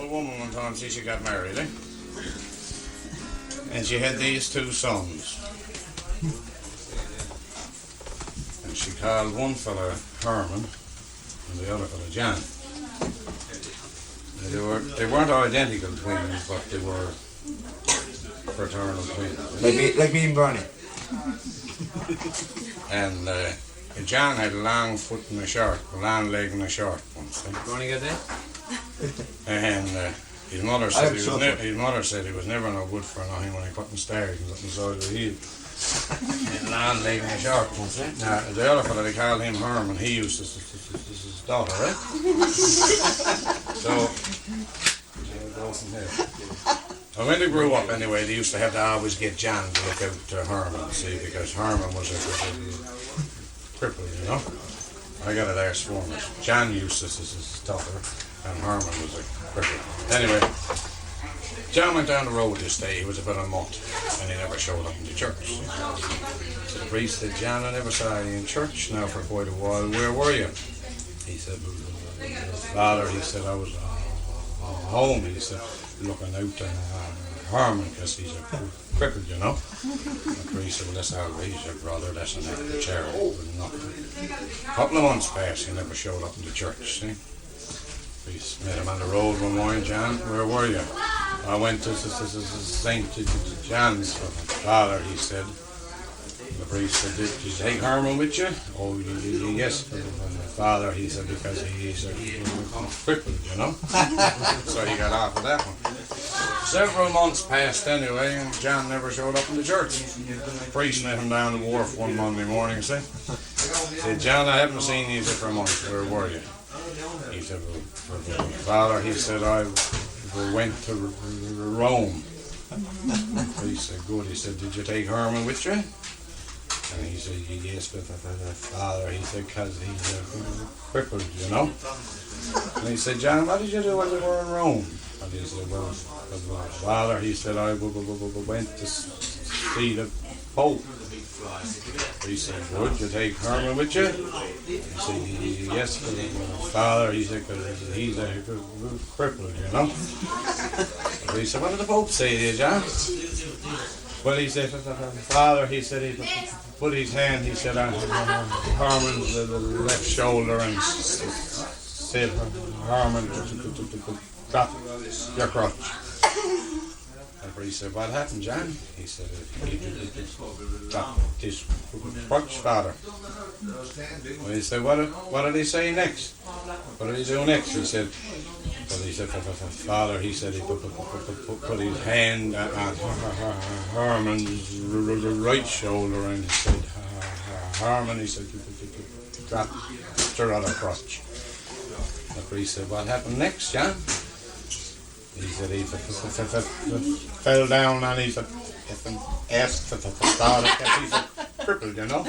old woman one time, she got married, eh? And she had these two sons. And she called one fella Herman and the other fella John. They weren't identical twins, but they were fraternal twins. Like me and Bernie. And John had a long foot and a short, a long leg and a short one. Bernie got that? And his mother said he was never no good for nothing when he couldn't stare. He was inside the heel. And a long leg and a short one. Now the other fella, they called him Herman. He used this is his daughter, right? So go from there. Well, when they grew up anyway, they used to have to always get John to look out to Herman, see, because Herman was a cripple, you know. I got it there sworn. John used this as his daughter, and Herman was a cripple. Anyway, John went down the road this day. He was about a month, and he never showed up in the church. So the priest said, John, I never saw you in church now for quite a while. Where were you? He said, Father, he said, I was home. He said, looking out to Herman because he's a cripple, you know. The priest said, well, that's all right. He said, brother, that's an act of charity. A couple of months passed, he never showed up in the church, see. Priest met him on the road one morning. John, where were you? I went to St. John's. Father, he said. The priest said, did you take Herman with you? Oh, yes. And the father, he said, because he's a cripple, you know. So he got off of that one. Several months passed anyway, and John never showed up in the church. The priest met him down the wharf one Monday morning, see. He said, John, I haven't seen you for a month. Where were you? He said, well, Father, he said, I went to Rome. The priest said, good. He said, did you take Herman with you? And he said, yes, but Father, he said, because he's crippled, you know. And he said, John, what did you do when you were in Rome? And he said, well, Father, he said, I went to see the Pope. He said, would you take Herman with you? He said, yes, but Father, he said, because he's a crippled, you know. So he said, what did the Pope say to you, John? Well, he said, Father, he said, he put his hand, he said, on Herman's the left shoulder and said, Herman, drop your crutch. And he said, what happened, John? He said, he dropped his crutch, Father. Well, he said, what did he say next? What did he do next? He said, Father, he said, he put his hand on Herman's right shoulder and he said, Herman, he said, drop your other crutch. The priest said, what happened next, John? He said, he fell down and he said, asked for the father because he's a cripple, you know.